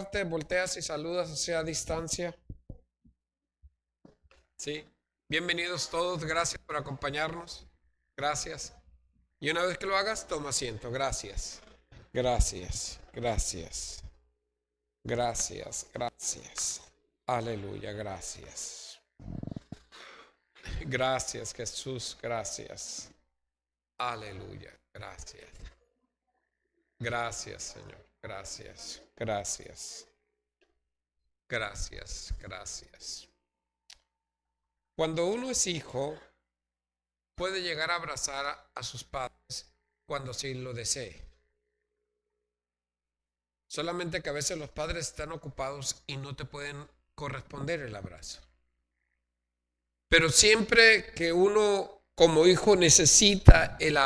saludarte, volteas y saludas hacia distancia. Sí, bienvenidos todos, gracias por acompañarnos. Gracias. Y una vez que lo hagas, toma asiento. Gracias. Gracias. Gracias. Gracias. Gracias. Aleluya. Gracias. Gracias, Jesús. Gracias. Aleluya. Gracias. Gracias, Señor. Gracias. Gracias. Gracias. Gracias. Cuando uno es hijo, puede llegar a abrazar a sus padres cuando sí lo desee. Solamente que a veces los padres están ocupados y no te pueden corresponder el abrazo. Pero siempre que uno como hijo necesita el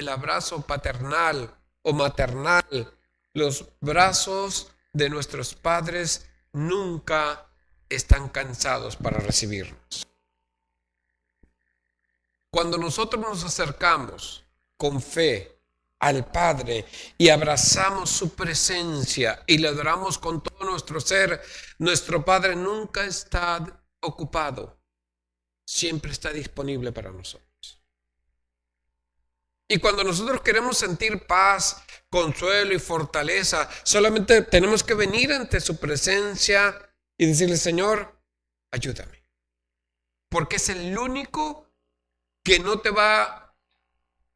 abrazo paternal o maternal, los brazos de nuestros padres nunca están cansados para recibirnos. Cuando nosotros nos acercamos con fe al Padre y abrazamos su presencia y le adoramos con todo nuestro ser, nuestro Padre nunca está ocupado, siempre está disponible para nosotros. Y cuando nosotros queremos sentir paz, consuelo y fortaleza, solamente tenemos que venir ante su presencia y decirle: Señor, ayúdame. Porque es el único que no te va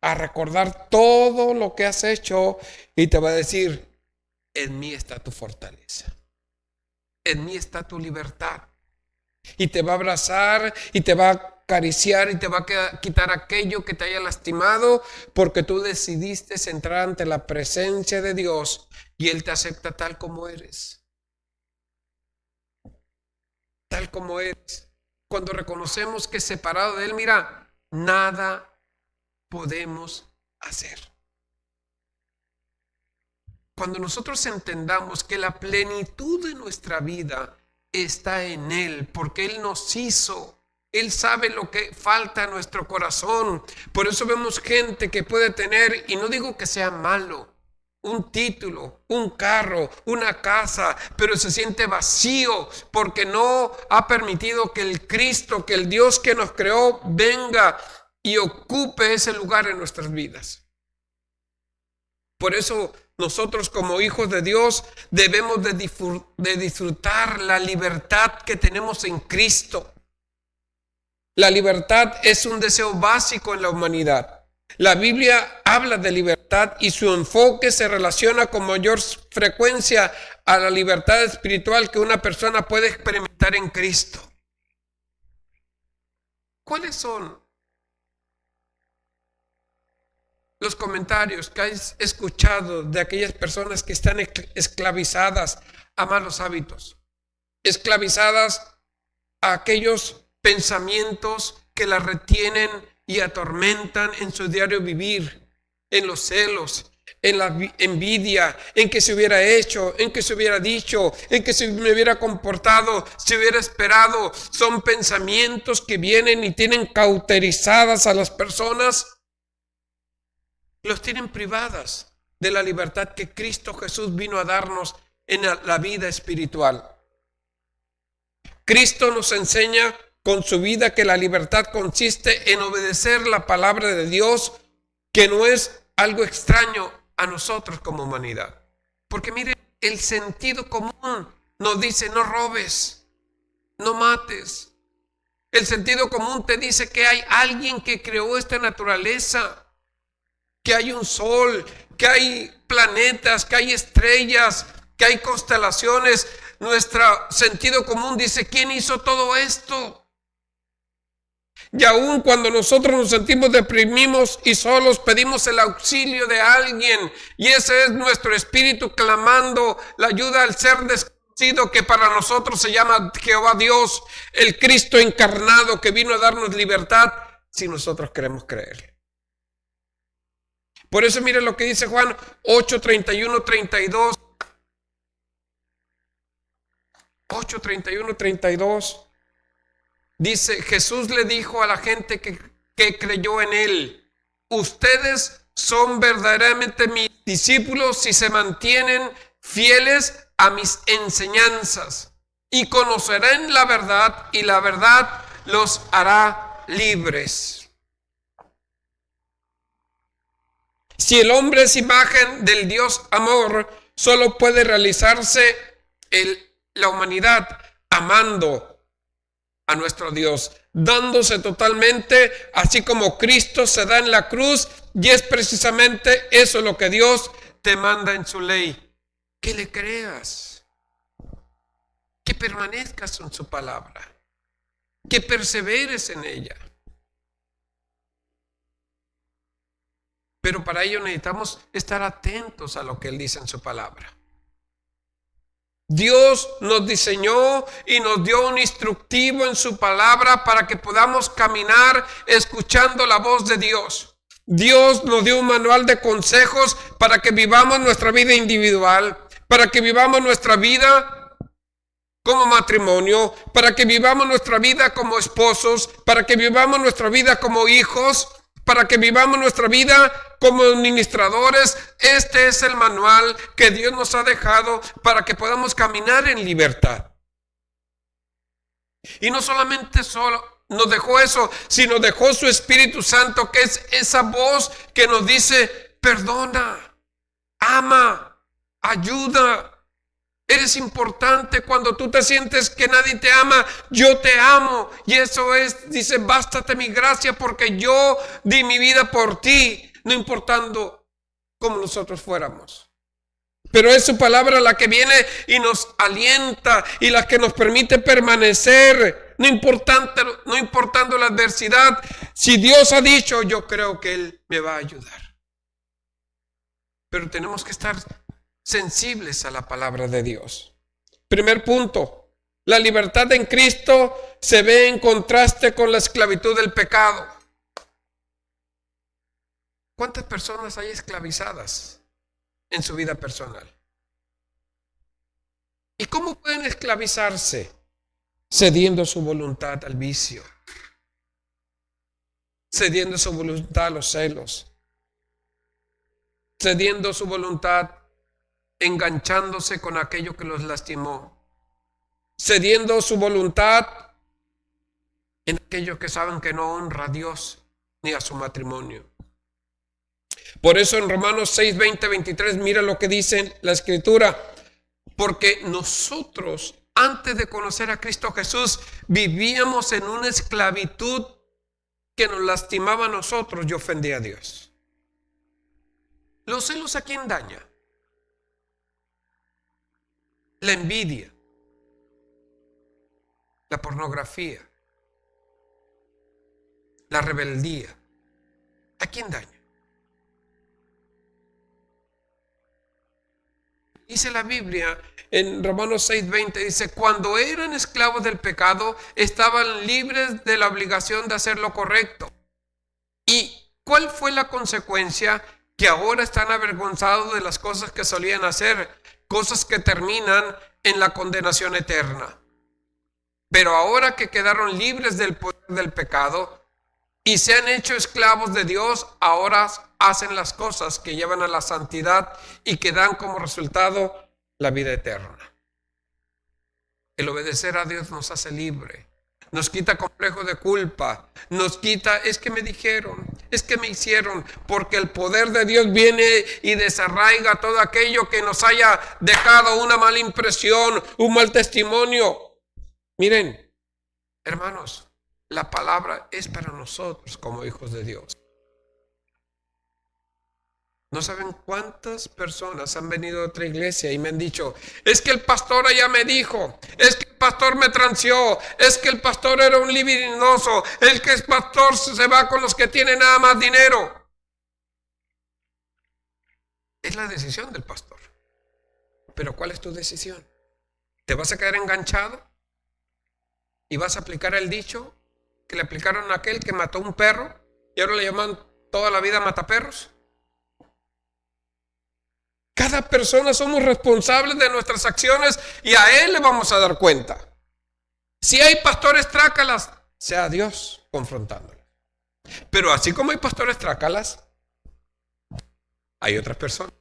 a recordar todo lo que has hecho y te va a decir: en mí está tu fortaleza, en mí está tu libertad. Y te va a abrazar y te va a acariciar y te va a quitar aquello que te haya lastimado, porque tú decidiste entrar ante la presencia de Dios y Él te acepta tal como eres. Tal como eres. Cuando reconocemos que separado de Él, mira, nada podemos hacer. Cuando nosotros entendamos que la plenitud de nuestra vida está en Él, porque Él nos hizo, Él sabe lo que falta en nuestro corazón. Por eso vemos gente que puede tener, y no digo que sea malo, un título, un carro, una casa, pero se siente vacío porque no ha permitido que el Cristo, que el Dios que nos creó, venga y ocupe ese lugar en nuestras vidas. Por eso nosotros como hijos de Dios debemos de disfrutar la libertad que tenemos en Cristo. La libertad es un deseo básico en la humanidad. La Biblia habla de libertad y su enfoque se relaciona con mayor frecuencia a la libertad espiritual que una persona puede experimentar en Cristo. ¿Cuáles son los comentarios que has escuchado de aquellas personas que están esclavizadas a malos hábitos, esclavizadas a aquellos pensamientos que las retienen y atormentan en su diario vivir, en los celos, en la envidia, en que se hubiera hecho, en que se hubiera dicho, en que se me hubiera comportado, se hubiera esperado? Son pensamientos que vienen y tienen cauterizadas a las personas. Los tienen privadas de la libertad que Cristo Jesús vino a darnos en la vida espiritual. Cristo nos enseña con su vida que la libertad consiste en obedecer la palabra de Dios, que no es algo extraño a nosotros como humanidad. Porque mire, el sentido común nos dice: no robes, no mates. El sentido común te dice que hay alguien que creó esta naturaleza, que hay un sol, que hay planetas, que hay estrellas, que hay constelaciones. Nuestro sentido común dice: ¿quién hizo todo esto? Y aún cuando nosotros nos sentimos deprimidos y solos, pedimos el auxilio de alguien, y ese es nuestro espíritu clamando la ayuda al ser desconocido, que para nosotros se llama Jehová Dios, el Cristo encarnado que vino a darnos libertad si nosotros queremos creerle. Por eso mire lo que dice Juan 8:31-32. 8:31-32. Dice: Jesús le dijo a la gente que creyó en Él: ustedes son verdaderamente mis discípulos si se mantienen fieles a mis enseñanzas y conocerán la verdad y la verdad los hará libres. Si el hombre es imagen del Dios amor, solo puede realizarse la humanidad amando a nuestro Dios, dándose totalmente, así como Cristo se da en la cruz, y es precisamente eso lo que Dios te manda en su ley, que le creas, que permanezcas en su palabra, que perseveres en ella. Pero para ello necesitamos estar atentos a lo que Él dice en su palabra. Dios nos diseñó y nos dio un instructivo en su palabra para que podamos caminar escuchando la voz de Dios. Dios nos dio un manual de consejos para que vivamos nuestra vida individual, para que vivamos nuestra vida como matrimonio, para que vivamos nuestra vida como esposos, para que vivamos nuestra vida como hijos, para que vivamos nuestra vida como administradores. Este es el manual que Dios nos ha dejado para que podamos caminar en libertad. Y no solamente nos dejó eso, sino dejó su Espíritu Santo, que es esa voz que nos dice: perdona, ama, ayuda. Eres importante. Cuando tú te sientes que nadie te ama, yo te amo. Y eso es, dice, bástate mi gracia porque yo di mi vida por ti, no importando cómo nosotros fuéramos. Pero es su palabra la que viene y nos alienta y la que nos permite permanecer, no importando la adversidad. Si Dios ha dicho, yo creo que Él me va a ayudar. Pero tenemos que estar sensibles a la palabra de Dios. Primer punto: la libertad en Cristo se ve en contraste con la esclavitud del pecado. ¿Cuántas personas hay esclavizadas en su vida personal? ¿Y cómo pueden esclavizarse? Cediendo su voluntad al vicio, cediendo su voluntad a los celos, cediendo su voluntad, enganchándose con aquello que los lastimó, cediendo su voluntad en aquello que saben que no honra a Dios ni a su matrimonio. Por eso en Romanos 6, 20, 23, mira lo que dice la Escritura: porque nosotros, antes de conocer a Cristo Jesús, vivíamos en una esclavitud que nos lastimaba a nosotros y ofendía a Dios. ¿Los celos a quién daña? La envidia, la pornografía, la rebeldía, ¿a quién daña? Dice la Biblia en Romanos 6:20, dice: cuando eran esclavos del pecado, estaban libres de la obligación de hacer lo correcto. ¿Y cuál fue la consecuencia? Que ahora están avergonzados de las cosas que solían hacer, cosas que terminan en la condenación eterna. Pero ahora que quedaron libres del poder del pecado y se han hecho esclavos de Dios, ahora hacen las cosas que llevan a la santidad y que dan como resultado la vida eterna. El obedecer a Dios nos hace libre, nos quita complejo de culpa, nos quita, es que me dijeron, es que me hicieron, porque el poder de Dios viene y desarraiga todo aquello que nos haya dejado una mala impresión, un mal testimonio. Miren, hermanos, la palabra es para nosotros como hijos de Dios. No saben cuántas personas han venido a otra iglesia y me han dicho: es que el pastor allá me dijo, es que el pastor me transió, es que el pastor era un libidinoso, es que el pastor se va con los que tienen nada más dinero. Es la decisión del pastor. Pero ¿cuál es tu decisión? ¿Te vas a quedar enganchado y vas a aplicar el dicho que le aplicaron a aquel que mató un perro y ahora le llaman toda la vida mataperros? Cada persona somos responsables de nuestras acciones y a Él le vamos a dar cuenta. Si hay pastores trácalas, sea Dios confrontándolos. Pero así como hay pastores trácalas, hay otras personas.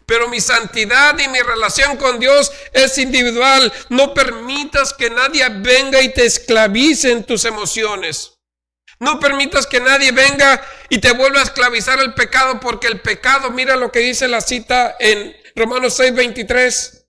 Pero mi santidad y mi relación con Dios es individual. No permitas que nadie venga y te esclavice en tus emociones. No permitas que nadie venga y te vuelva a esclavizar el pecado, porque el pecado, mira lo que dice la cita en Romanos 6:23.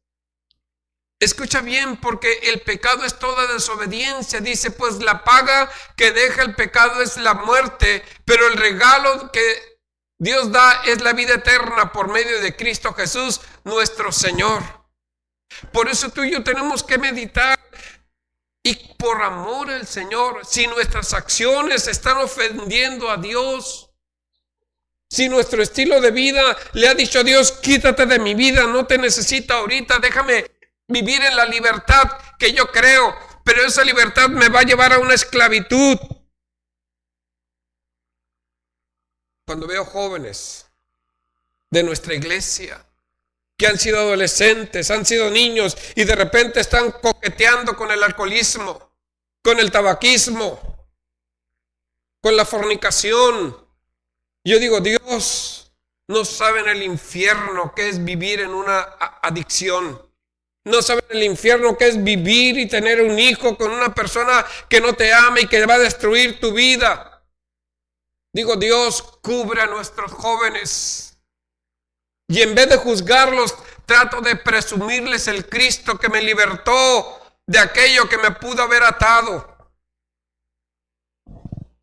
Escucha bien, porque el pecado es toda desobediencia. Dice, pues la paga que deja el pecado es la muerte, pero el regalo que Dios da es la vida eterna por medio de Cristo Jesús, nuestro Señor. Por eso tú y yo tenemos que meditar. Y por amor al Señor, si nuestras acciones están ofendiendo a Dios, si nuestro estilo de vida le ha dicho a Dios, quítate de mi vida, no te necesito ahorita, déjame vivir en la libertad que yo creo, pero esa libertad me va a llevar a una esclavitud. Cuando veo jóvenes de nuestra iglesia que han sido adolescentes, han sido niños y de repente están coqueteando con el alcoholismo, con el tabaquismo, con la fornicación. Yo digo, Dios, no saben el infierno que es vivir en una adicción. No saben el infierno que es vivir y tener un hijo con una persona que no te ama y que va a destruir tu vida. Digo, Dios, cubre a nuestros jóvenes. Y en vez de juzgarlos, trato de presumirles el Cristo que me libertó de aquello que me pudo haber atado.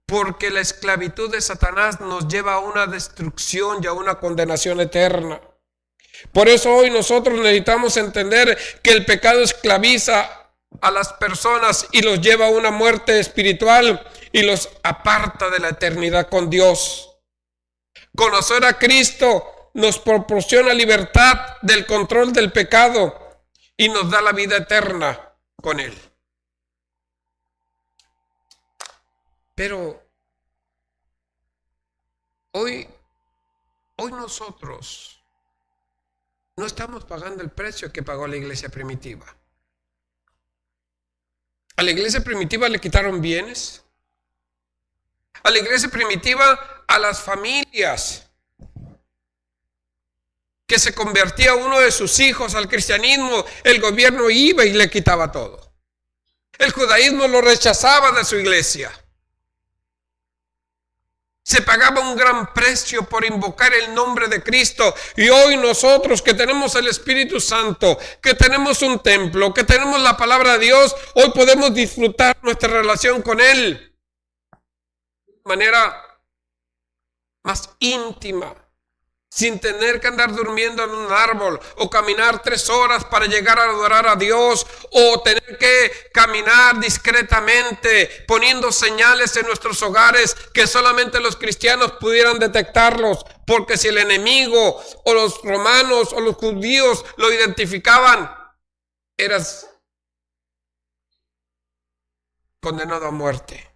Porque la esclavitud de Satanás nos lleva a una destrucción y a una condenación eterna. Por eso hoy nosotros necesitamos entender que el pecado esclaviza a las personas y los lleva a una muerte espiritual y los aparta de la eternidad con Dios. Conocer a Cristo nos proporciona libertad del control del pecado y nos da la vida eterna con Él. Pero hoy nosotros no estamos pagando el precio que pagó la iglesia primitiva. A la iglesia primitiva le quitaron bienes. A la iglesia primitiva, a las familias que se convertía uno de sus hijos al cristianismo, el gobierno iba y le quitaba todo. El judaísmo lo rechazaba de su iglesia. Se pagaba un gran precio por invocar el nombre de Cristo. Y hoy nosotros que tenemos el Espíritu Santo, que tenemos un templo, que tenemos la palabra de Dios, hoy podemos disfrutar nuestra relación con Él de manera más íntima, sin tener que andar durmiendo en un árbol o caminar 3 horas para llegar a adorar a Dios, o tener que caminar discretamente poniendo señales en nuestros hogares que solamente los cristianos pudieran detectarlos, porque si el enemigo o los romanos o los judíos lo identificaban, eras condenado a muerte.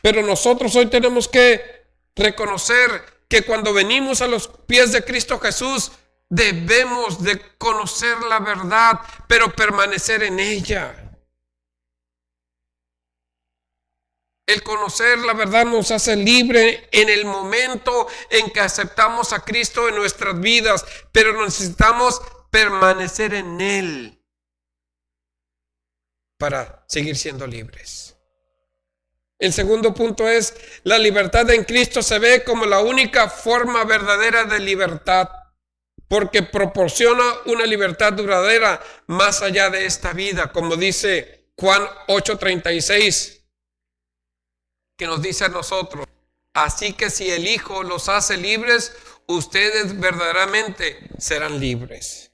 Pero nosotros hoy tenemos que reconocer que cuando venimos a los pies de Cristo Jesús, debemos de conocer la verdad, pero permanecer en ella. El conocer la verdad nos hace libre en el momento en que aceptamos a Cristo en nuestras vidas, pero necesitamos permanecer en Él para seguir siendo libres. El segundo punto es, la libertad en Cristo se ve como la única forma verdadera de libertad, porque proporciona una libertad duradera más allá de esta vida, como dice Juan 8:36, que nos dice a nosotros, así que si el Hijo los hace libres, ustedes verdaderamente serán libres.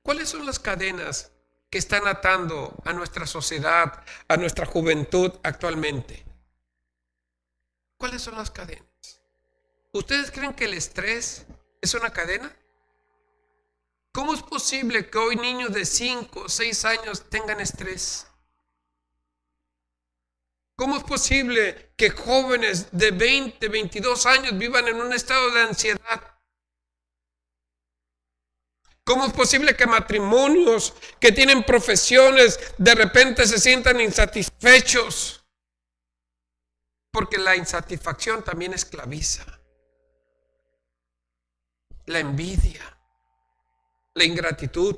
¿Cuáles son las cadenas que están atando a nuestra sociedad, a nuestra juventud actualmente? ¿Cuáles son las cadenas? ¿Ustedes creen que el estrés es una cadena? ¿Cómo es posible que hoy niños de 5 o 6 años tengan estrés? ¿Cómo es posible que jóvenes de 20, 22 años vivan en un estado de ansiedad? ¿Cómo es posible que matrimonios que tienen profesiones de repente se sientan insatisfechos? Porque la insatisfacción también esclaviza. la envidia, la ingratitud.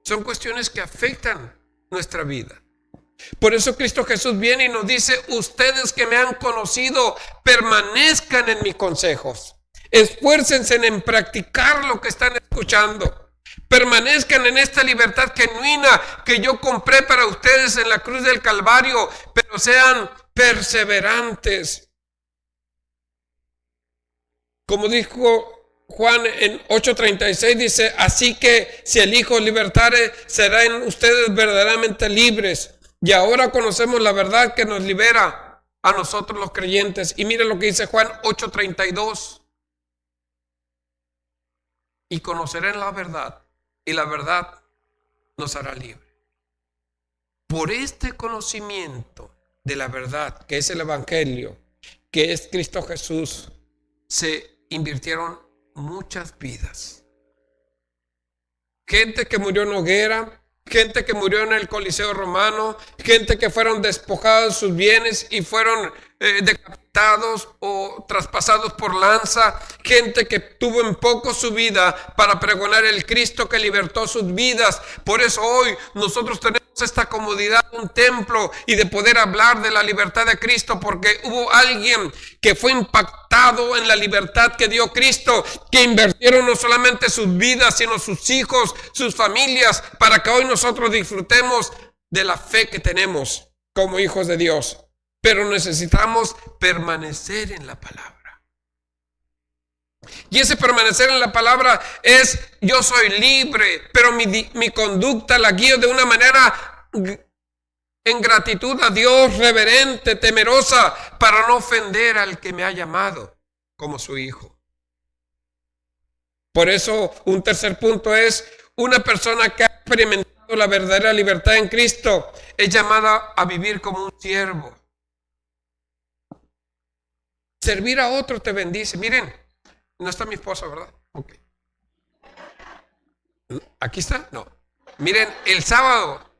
Son cuestiones que afectan nuestra vida. Por eso Cristo Jesús viene y nos dice: ustedes que me han conocido, permanezcan en mis consejos. Esfuércense en practicar lo que están escuchando. Permanezcan en esta libertad genuina que yo compré para ustedes en la cruz del Calvario, pero sean perseverantes. Como dijo Juan en 8:36, dice: así que si el Hijo libertare, serán ustedes verdaderamente libres. Y ahora conocemos la verdad que nos libera a nosotros los creyentes. Y mire lo que dice Juan 8:32. Y conocerán la verdad, y la verdad nos hará libre. Por este conocimiento de la verdad, que es el Evangelio, que es Cristo Jesús, se invirtieron muchas vidas. Gente que murió en hoguera, gente que murió en el Coliseo Romano, gente que fueron despojados de sus bienes y fueron decapitados o traspasados por lanza, gente que tuvo en poco su vida para pregonar el Cristo que libertó sus vidas. Por eso hoy nosotros tenemos esta comodidad de un templo y de poder hablar de la libertad de Cristo, porque hubo alguien que fue impactado en la libertad que dio Cristo, que invirtieron no solamente sus vidas, sino sus hijos, sus familias, para que hoy nosotros disfrutemos de la fe que tenemos como hijos de Dios. Pero necesitamos permanecer en la palabra. Y ese permanecer en la palabra es: yo soy libre, pero mi conducta la guío de una manera en gratitud a Dios, reverente, temerosa, para no ofender al que me ha llamado como su hijo. Por eso, un tercer punto es: una persona que ha experimentado la verdadera libertad en Cristo es llamada a vivir como un siervo. Servir a otro te bendice. Miren, no está mi esposa, ¿verdad? Ok. ¿Aquí está? No. Miren, el sábado,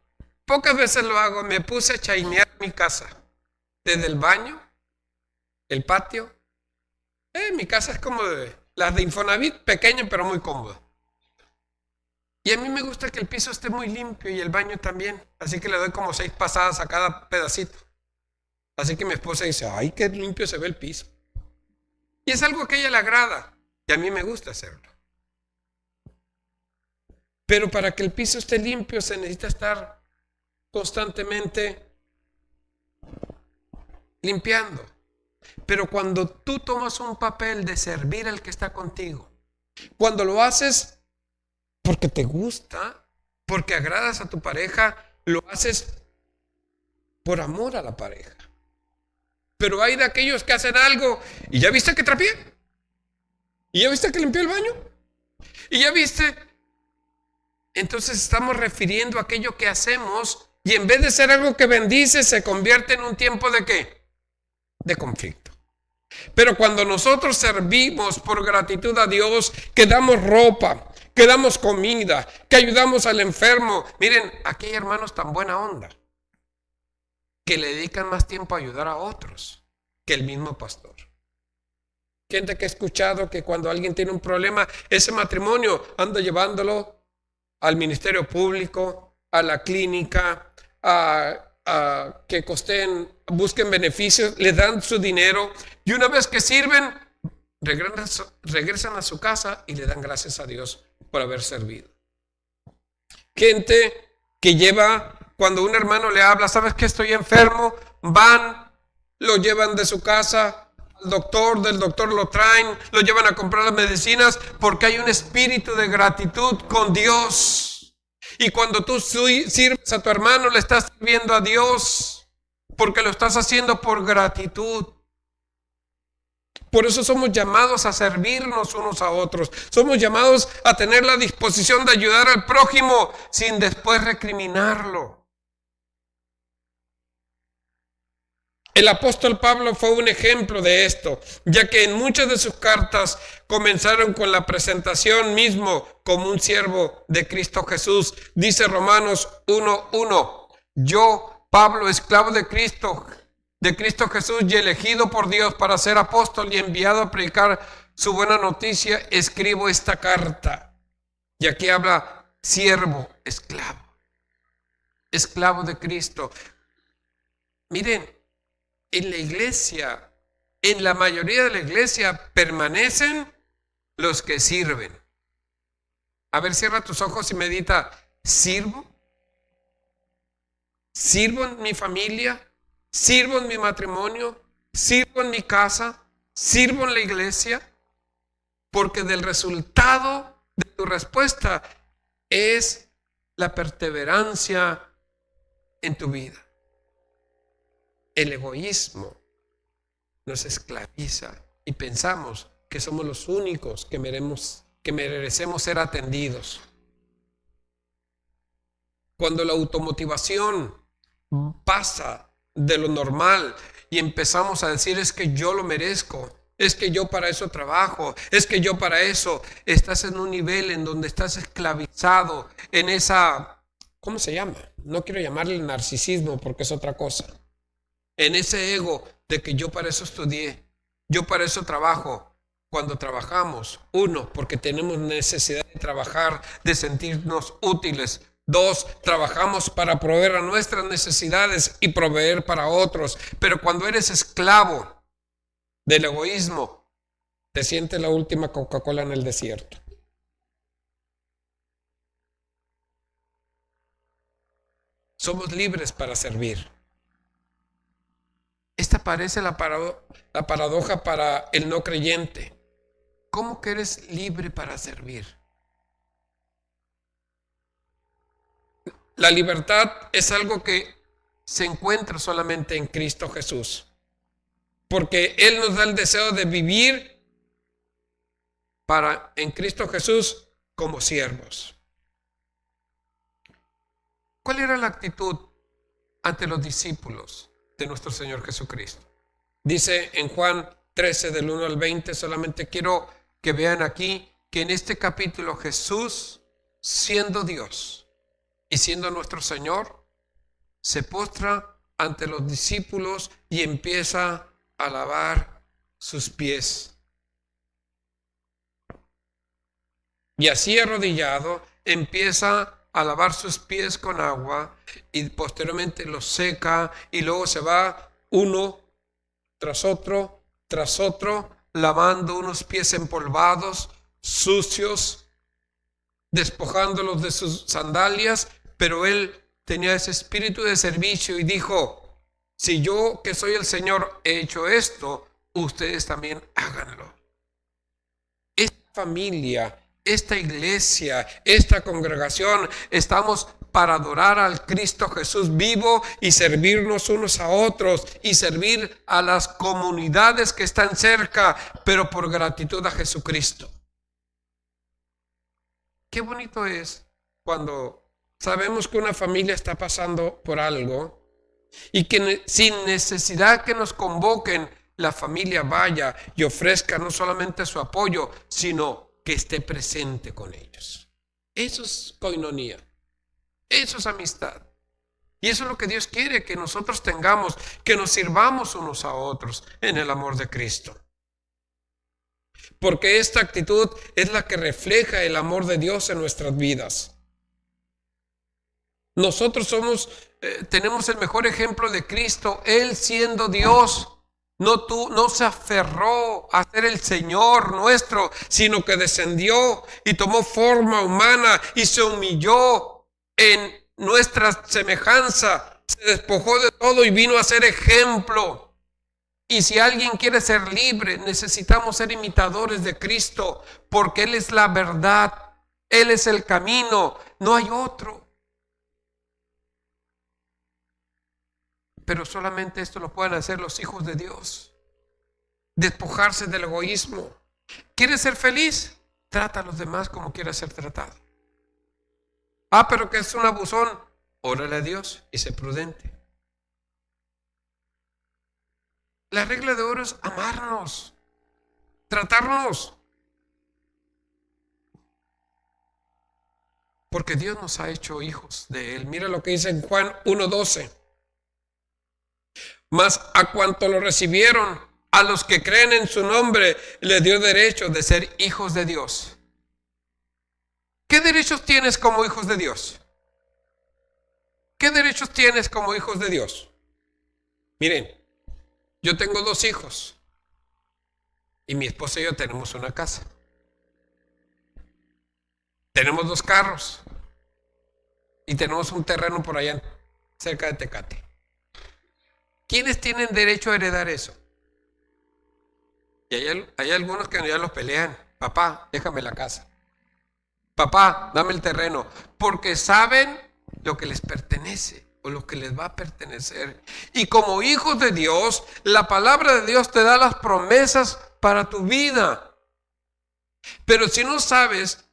pocas veces lo hago, me puse a chainear mi casa. Desde el baño, el patio. Mi casa es como las de Infonavit, pequeña pero muy cómoda. Y a mí me gusta que el piso esté muy limpio y el baño también. Así que le doy como 6 pasadas a cada pedacito. Así que mi esposa dice: ay, qué limpio se ve el piso. Y es algo que a ella le agrada, y a mí me gusta hacerlo. Pero para que el piso esté limpio se necesita estar constantemente limpiando. Pero cuando tú tomas un papel de servir al que está contigo, cuando lo haces porque te gusta, porque agradas a tu pareja, lo haces por amor a la pareja. Pero hay de aquellos que hacen algo y ya viste que trapié, y ya viste que limpié el baño, y ya viste. Entonces estamos refiriendo a aquello que hacemos, y en vez de ser algo que bendice, se convierte en un tiempo de ¿qué? De conflicto. Pero cuando nosotros servimos por gratitud a Dios, que damos ropa, que damos comida, que ayudamos al enfermo. Miren, aquí hay hermanos tan buena onda que le dedican más tiempo a ayudar a otros que el mismo pastor. Gente que he escuchado que cuando alguien tiene un problema, ese matrimonio anda llevándolo al ministerio público, a la clínica, a que busquen beneficios, le dan su dinero, y una vez que sirven, regresan a su casa y le dan gracias a Dios por haber servido. Gente que lleva, cuando un hermano le habla: ¿sabes que estoy enfermo? Van, lo llevan de su casa al doctor, del doctor lo traen, lo llevan a comprar las medicinas, porque hay un espíritu de gratitud con Dios. Y cuando tú sirves a tu hermano, le estás sirviendo a Dios, porque lo estás haciendo por gratitud. Por eso somos llamados a servirnos unos a otros. Somos llamados a tener la disposición de ayudar al prójimo sin después recriminarlo. El apóstol Pablo fue un ejemplo de esto, ya que en muchas de sus cartas comenzaron con la presentación mismo como un siervo de Cristo Jesús. Dice Romanos 1:1: yo, Pablo, esclavo de Cristo Jesús y elegido por Dios para ser apóstol y enviado a predicar su buena noticia, escribo esta carta. Y aquí habla siervo, esclavo de Cristo. Miren, en la iglesia, en la mayoría de la iglesia permanecen los que sirven. A ver, cierra tus ojos y medita. ¿Sirvo? ¿Sirvo en mi familia? ¿Sirvo en mi matrimonio? ¿Sirvo en mi casa? ¿Sirvo en la iglesia? Porque del resultado de tu respuesta es la perseverancia en tu vida. El egoísmo nos esclaviza y pensamos que somos los únicos que merecemos ser atendidos. Cuando la automotivación pasa de lo normal y empezamos a decir es que yo lo merezco, es que yo para eso trabajo, es que yo para eso, estás en un nivel en donde estás esclavizado en esa, ¿cómo se llama? No quiero llamarle narcisismo porque es otra cosa. En ese ego de que yo para eso estudié, yo para eso trabajo. Cuando trabajamos, uno, porque tenemos necesidad de trabajar, de sentirnos útiles. Dos, trabajamos para proveer a nuestras necesidades y proveer para otros. Pero cuando eres esclavo del egoísmo, te sientes la última Coca-Cola en el desierto. Somos libres para servir. Esta parece la paradoja para el no creyente. ¿Cómo que eres libre para servir? La libertad es algo que se encuentra solamente en Cristo Jesús, porque Él nos da el deseo de vivir en Cristo Jesús como siervos. ¿Cuál era la actitud ante los discípulos de nuestro Señor Jesucristo? Dice en Juan 13 del 1 al 20, solamente quiero que vean aquí que en este capítulo Jesús, siendo Dios y siendo nuestro Señor, se postra ante los discípulos y empieza a lavar sus pies. Y así arrodillado empieza a lavar sus pies con agua y posteriormente los seca y luego se va uno tras otro, lavando unos pies empolvados, sucios, despojándolos de sus sandalias, pero él tenía ese espíritu de servicio y dijo, si yo que soy el Señor he hecho esto, ustedes también háganlo. Esta familia, esta iglesia, esta congregación, estamos para adorar al Cristo Jesús vivo y servirnos unos a otros y servir a las comunidades que están cerca, pero por gratitud a Jesucristo. Qué bonito es cuando sabemos que una familia está pasando por algo y que sin necesidad que nos convoquen, la familia vaya y ofrezca no solamente su apoyo, sino que esté presente con ellos. Eso es coinonía, eso es amistad. Y eso es lo que Dios quiere que nosotros tengamos, que nos sirvamos unos a otros en el amor de Cristo. Porque esta actitud es la que refleja el amor de Dios en nuestras vidas. Nosotros tenemos el mejor ejemplo de Cristo. Él siendo Dios, no se aferró a ser el Señor nuestro, sino que descendió y tomó forma humana y se humilló en nuestra semejanza. Se despojó de todo y vino a ser ejemplo. Y si alguien quiere ser libre, necesitamos ser imitadores de Cristo, porque Él es la verdad, Él es el camino, no hay otro. Pero solamente esto lo pueden hacer los hijos de Dios. Despojarse del egoísmo. ¿Quieres ser feliz? Trata a los demás como quieras ser tratado. Pero que es un abusón. Órale a Dios y sé prudente. La regla de oro es amarnos, tratarnos. Porque Dios nos ha hecho hijos de Él. Mira lo que dice en Juan 1:12. Mas a cuanto lo recibieron, a los que creen en su nombre, les dio derecho de ser hijos de Dios. ¿Qué derechos tienes como hijos de Dios? ¿Qué derechos tienes como hijos de Dios? Miren, yo tengo 2 hijos y mi esposa y yo tenemos una casa. Tenemos 2 carros y tenemos un terreno por allá cerca de Tecate. ¿Quiénes tienen derecho a heredar eso? Y hay algunos que ya los pelean. Papá, déjame la casa. Papá, dame el terreno. Porque saben lo que les pertenece o lo que les va a pertenecer. Y como hijos de Dios, la palabra de Dios te da las promesas para tu vida. Pero si no sabes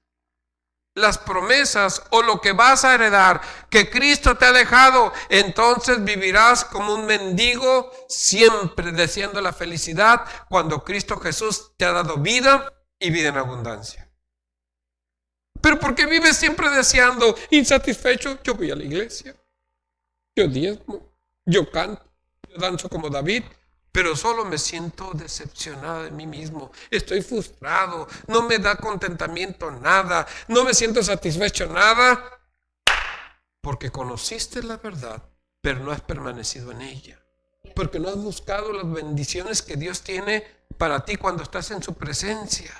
las promesas o lo que vas a heredar que Cristo te ha dejado, entonces vivirás como un mendigo, siempre deseando la felicidad, cuando Cristo Jesús te ha dado vida y vida en abundancia. Pero ¿por qué vives siempre deseando, insatisfecho? Yo voy a la iglesia, yo diezmo, yo canto, yo danzo como David, pero solo me siento decepcionado de mí mismo. Estoy frustrado, no me da contentamiento nada, no me siento satisfecho nada, porque conociste la verdad, pero no has permanecido en ella. Porque no has buscado las bendiciones que Dios tiene para ti cuando estás en su presencia.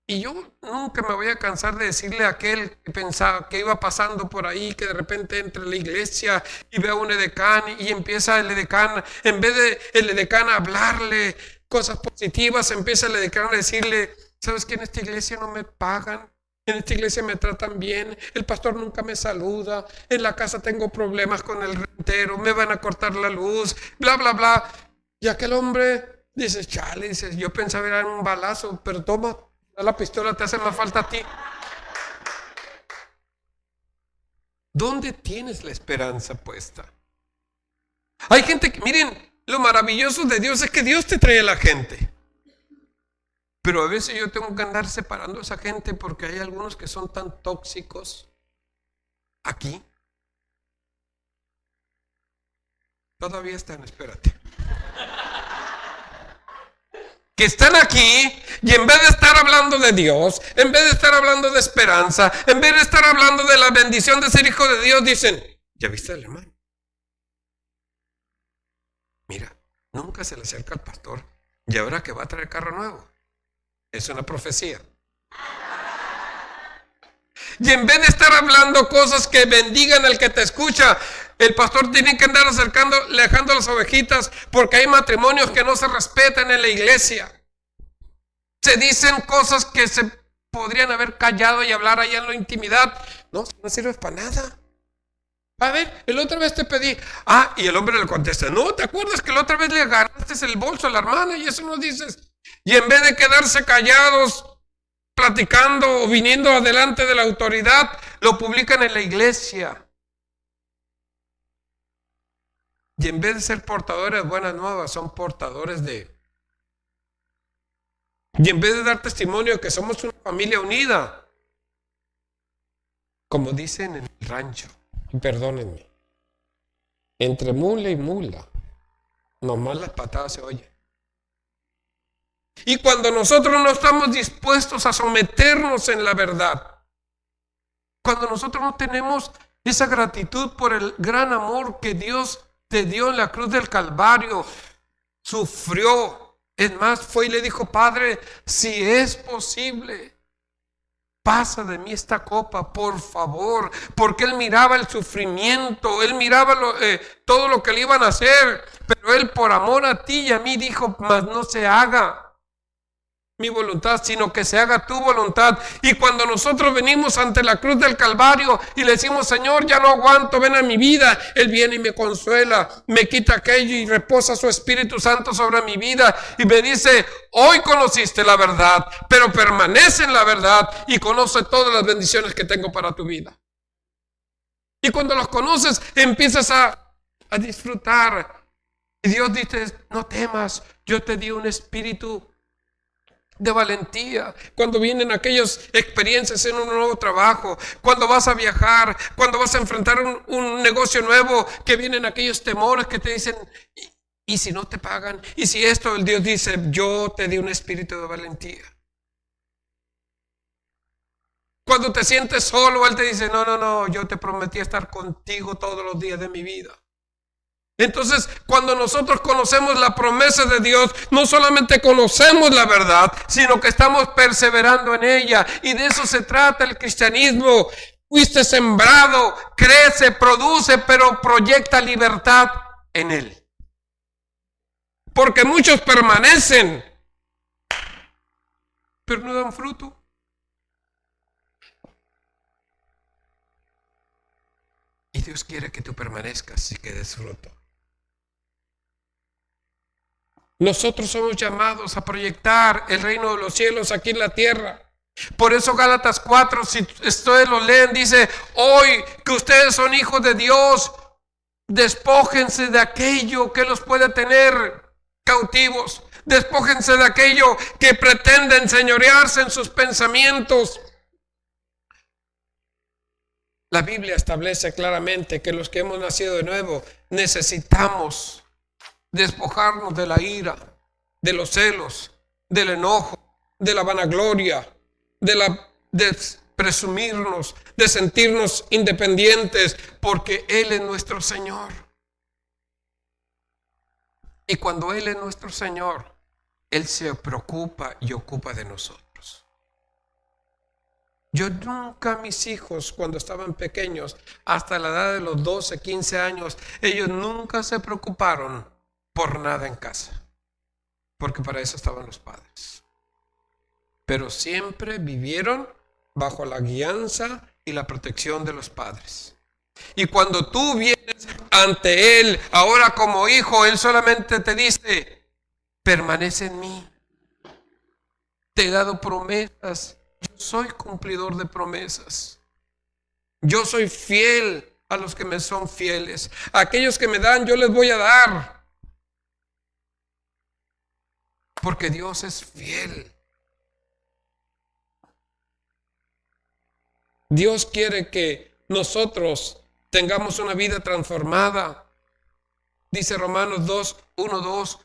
Y yo nunca me voy a cansar de decirle a aquel que pensaba que iba pasando por ahí, que de repente entra a la iglesia y ve a un edecán y empieza el edecán, en vez de el edecán a hablarle cosas positivas, empieza el edecán a decirle, ¿sabes qué? En esta iglesia no me pagan, en esta iglesia me tratan bien, el pastor nunca me saluda, en la casa tengo problemas con el rentero, me van a cortar la luz, bla, bla, bla. Y aquel hombre dice, chale, dice, yo pensaba era un balazo, pero toma. La pistola te hace más falta a ti. ¿Dónde tienes la esperanza puesta? Hay gente que, miren, lo maravilloso de Dios es que Dios te trae a la gente. Pero a veces yo tengo que andar separando a esa gente porque hay algunos que son tan tóxicos aquí. Todavía están, espérate. Que están aquí y en vez de estar hablando de Dios, en vez de estar hablando de esperanza, en vez de estar hablando de la bendición de ser hijo de Dios, dicen, ¿ya viste al hermano? Mira, nunca se le acerca al pastor y ahora que va a traer carro nuevo. Es una profecía. Y en vez de estar hablando cosas que bendigan al que te escucha, el pastor tiene que andar alejando las ovejitas porque hay matrimonios que no se respetan en la iglesia. Se dicen cosas que se podrían haber callado y hablar allá en la intimidad. No sirves para nada. A ver, la otra vez te pedí. Y el hombre le contesta, no, ¿te acuerdas que la otra vez le agarraste el bolso a la hermana y eso no dices? Y en vez de quedarse callados, platicando o viniendo adelante de la autoridad, lo publican en la iglesia. Y en vez de ser portadores de buenas nuevas, son portadores de... Y en vez de dar testimonio de que somos una familia unida, como dicen en el rancho, perdónenme, entre mula y mula, nomás las patadas se oyen. Y cuando nosotros no estamos dispuestos a someternos en la verdad, cuando nosotros no tenemos esa gratitud por el gran amor que Dios te dio en la cruz del Calvario, sufrió. Es más, fue y le dijo, Padre, si es posible, pasa de mí esta copa, por favor. Porque él miraba el sufrimiento, él miraba todo lo que le iban a hacer. Pero él por amor a ti y a mí dijo, mas no se haga mi voluntad, sino que se haga tu voluntad. Y cuando nosotros venimos ante la cruz del Calvario y le decimos, Señor, ya no aguanto, ven a mi vida, Él viene y me consuela, me quita aquello y reposa su Espíritu Santo sobre mi vida y me dice, hoy conociste la verdad, pero permanece en la verdad y conoce todas las bendiciones que tengo para tu vida. Y cuando los conoces, empiezas a disfrutar. Y Dios dice, no temas, yo te di un espíritu de valentía, cuando vienen aquellas experiencias en un nuevo trabajo, cuando vas a viajar, cuando vas a enfrentar un negocio nuevo, que vienen aquellos temores que te dicen, ¿y si no te pagan? ¿Y si esto? El Dios dice, yo te di un espíritu de valentía. Cuando te sientes solo, Él te dice, no, yo te prometí estar contigo todos los días de mi vida. Entonces, cuando nosotros conocemos la promesa de Dios, no solamente conocemos la verdad, sino que estamos perseverando en ella. Y de eso se trata el cristianismo. Fuiste sembrado, crece, produce, pero proyecta libertad en Él. Porque muchos permanecen, pero no dan fruto. Y Dios quiere que tú permanezcas y que des fruto. Nosotros somos llamados a proyectar el reino de los cielos aquí en la tierra. Por eso Gálatas 4, si ustedes lo leen, dice, hoy que ustedes son hijos de Dios, despójense de aquello que los puede tener cautivos. Despójense de aquello que pretende enseñorearse en sus pensamientos. La Biblia establece claramente que los que hemos nacido de nuevo necesitamos despojarnos de la ira, de los celos, del enojo, de la vanagloria, de presumirnos, de sentirnos independientes, porque Él es nuestro Señor. Y cuando Él es nuestro Señor, Él se preocupa y ocupa de nosotros. Yo nunca, mis hijos, cuando estaban pequeños, hasta la edad de los 12, 15 años, ellos nunca se preocuparon por nada en casa, porque para eso estaban los padres. Pero siempre vivieron bajo la guianza y la protección de los padres. Y cuando tú vienes ante Él, ahora como hijo, Él solamente te dice, permanece en mí. Te he dado promesas. Yo soy cumplidor de promesas. Yo soy fiel a los que me son fieles. A aquellos que me dan, yo les voy a dar. Porque Dios es fiel. Dios quiere que nosotros tengamos una vida transformada. Dice Romanos 2, 1, 2.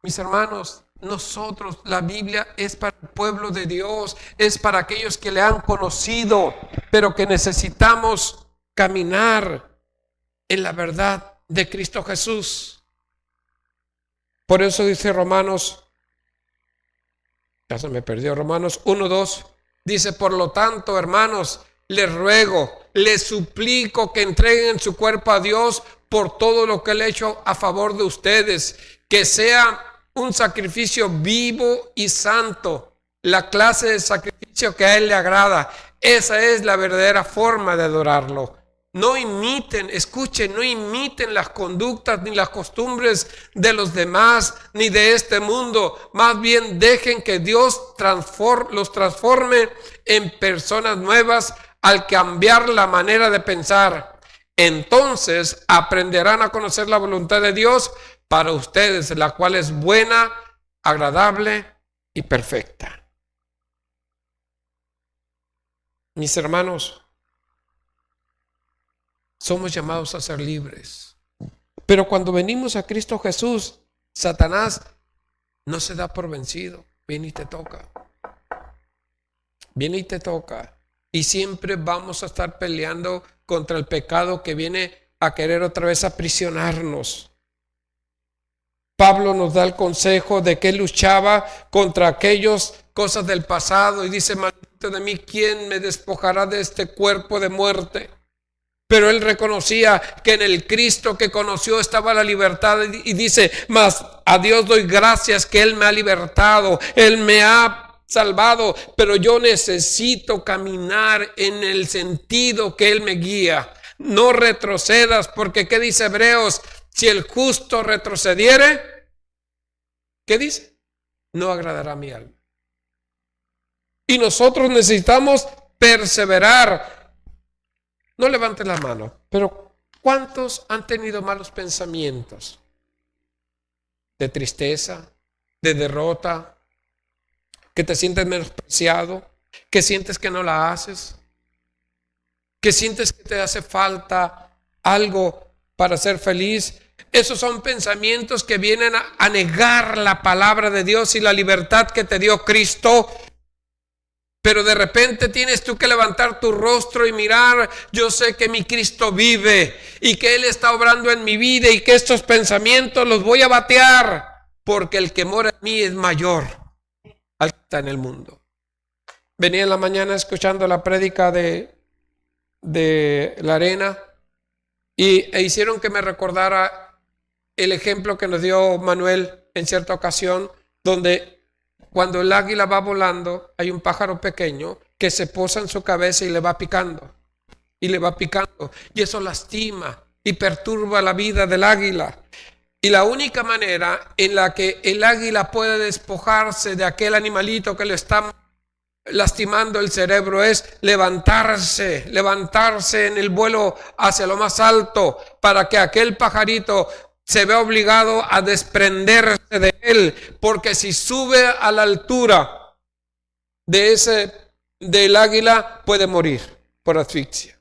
Mis hermanos, nosotros, la Biblia es para el pueblo de Dios, es para aquellos que le han conocido, pero que necesitamos caminar en la verdad de Cristo Jesús. Por eso dice Romanos, ya se me perdió, Romanos 1, 2, dice, por lo tanto, hermanos, les ruego, les suplico que entreguen su cuerpo a Dios por todo lo que Él ha hecho a favor de ustedes, que sea un sacrificio vivo y santo, la clase de sacrificio que a Él le agrada. Esa es la verdadera forma de adorarlo. No imiten, escuchen, no imiten las conductas ni las costumbres de los demás, ni de este mundo. Más bien dejen que Dios los transforme en personas nuevas al cambiar la manera de pensar. Entonces aprenderán a conocer la voluntad de Dios para ustedes, la cual es buena, agradable y perfecta. Mis hermanos, somos llamados a ser libres. Pero cuando venimos a Cristo Jesús, Satanás no se da por vencido. Viene y te toca. Viene y te toca. Y siempre vamos a estar peleando contra el pecado que viene a querer otra vez aprisionarnos. Pablo nos da el consejo de que él luchaba contra aquellas cosas del pasado y dice, maldito de mí, ¿quién me despojará de este cuerpo de muerte? Pero él reconocía que en el Cristo que conoció estaba la libertad y dice, mas a Dios doy gracias que Él me ha libertado, Él me ha salvado, pero yo necesito caminar en el sentido que Él me guía. No retrocedas, porque ¿qué dice Hebreos? Si el justo retrocediere, ¿qué dice? No agradará a mi alma. Y nosotros necesitamos perseverar. No levanten la mano, pero ¿cuántos han tenido malos pensamientos? De tristeza, de derrota, que te sientes menospreciado, que sientes que no la haces, que sientes que te hace falta algo para ser feliz. Esos son pensamientos que vienen a negar la palabra de Dios y la libertad que te dio Cristo. Pero de repente tienes tú que levantar tu rostro y mirar, yo sé que mi Cristo vive y que Él está obrando en mi vida y que estos pensamientos los voy a batear, porque el que mora en mí es mayor al que está en el mundo. Venía en la mañana escuchando la prédica de la arena e hicieron que me recordara el ejemplo que nos dio Manuel en cierta ocasión, donde cuando el águila va volando, hay un pájaro pequeño que se posa en su cabeza y le va picando. Y le va picando. Y eso lastima y perturba la vida del águila. Y la única manera en la que el águila puede despojarse de aquel animalito que le está lastimando el cerebro es levantarse en el vuelo hacia lo más alto, para que aquel pajarito se ve obligado a desprenderse de él, porque si sube a la altura del águila puede morir por asfixia.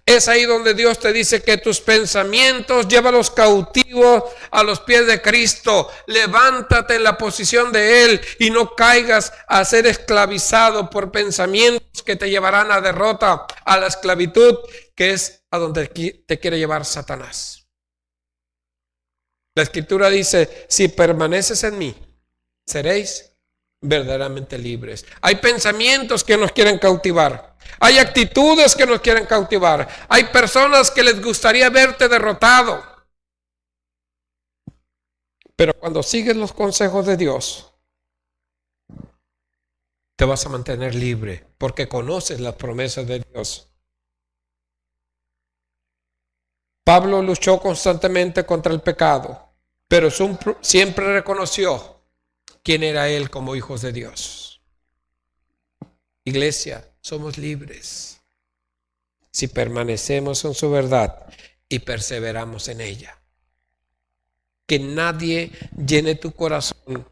Es ahí donde Dios te dice que tus pensamientos llévalos cautivos a los pies de Cristo. Levántate en la posición de Él y no caigas a ser esclavizado por pensamientos que te llevarán a derrota, a la esclavitud, que es a donde te quiere llevar Satanás. La Escritura dice, si permaneces en mí, seréis verdaderamente libres. Hay pensamientos que nos quieren cautivar. Hay actitudes que nos quieren cautivar. Hay personas que les gustaría verte derrotado. Pero cuando sigues los consejos de Dios, te vas a mantener libre, porque conoces las promesas de Dios. Pablo luchó constantemente contra el pecado, pero siempre reconoció quién era él como hijos de Dios. Iglesia, somos libres si permanecemos en su verdad y perseveramos en ella. Que nadie llene tu corazón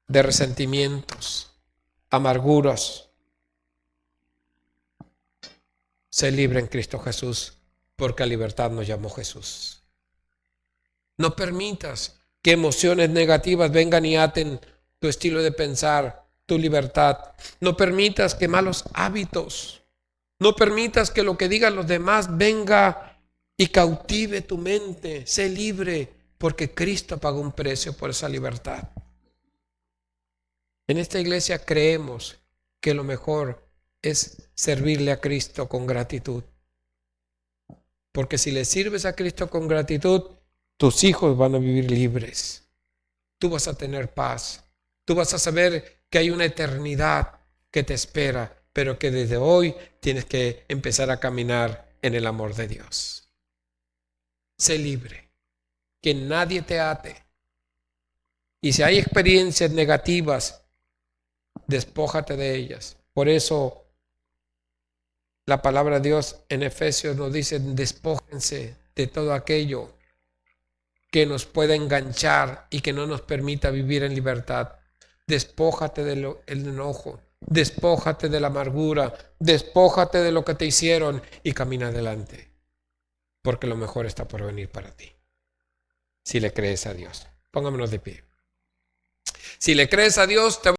de resentimientos, amarguras. Sé libre en Cristo Jesús, porque a libertad nos llamó Jesús. No permitas que emociones negativas vengan y aten tu estilo de pensar, tu libertad. No permitas que malos hábitos, no permitas que lo que digan los demás venga y cautive tu mente. Sé libre, porque Cristo pagó un precio por esa libertad. En esta iglesia creemos que lo mejor es servirle a Cristo con gratitud. Porque si le sirves a Cristo con gratitud, tus hijos van a vivir libres. Tú vas a tener paz. Tú vas a saber que hay una eternidad que te espera, pero que desde hoy tienes que empezar a caminar en el amor de Dios. Sé libre. Que nadie te ate. Y si hay experiencias negativas, despójate de ellas. Por eso la palabra de Dios en Efesios nos dice, despójense de todo aquello que nos pueda enganchar y que no nos permita vivir en libertad. Despójate del enojo, despójate de la amargura, despójate de lo que te hicieron y camina adelante, porque lo mejor está por venir para ti. Si le crees a Dios, pongámonos de pie. Si le crees a Dios, te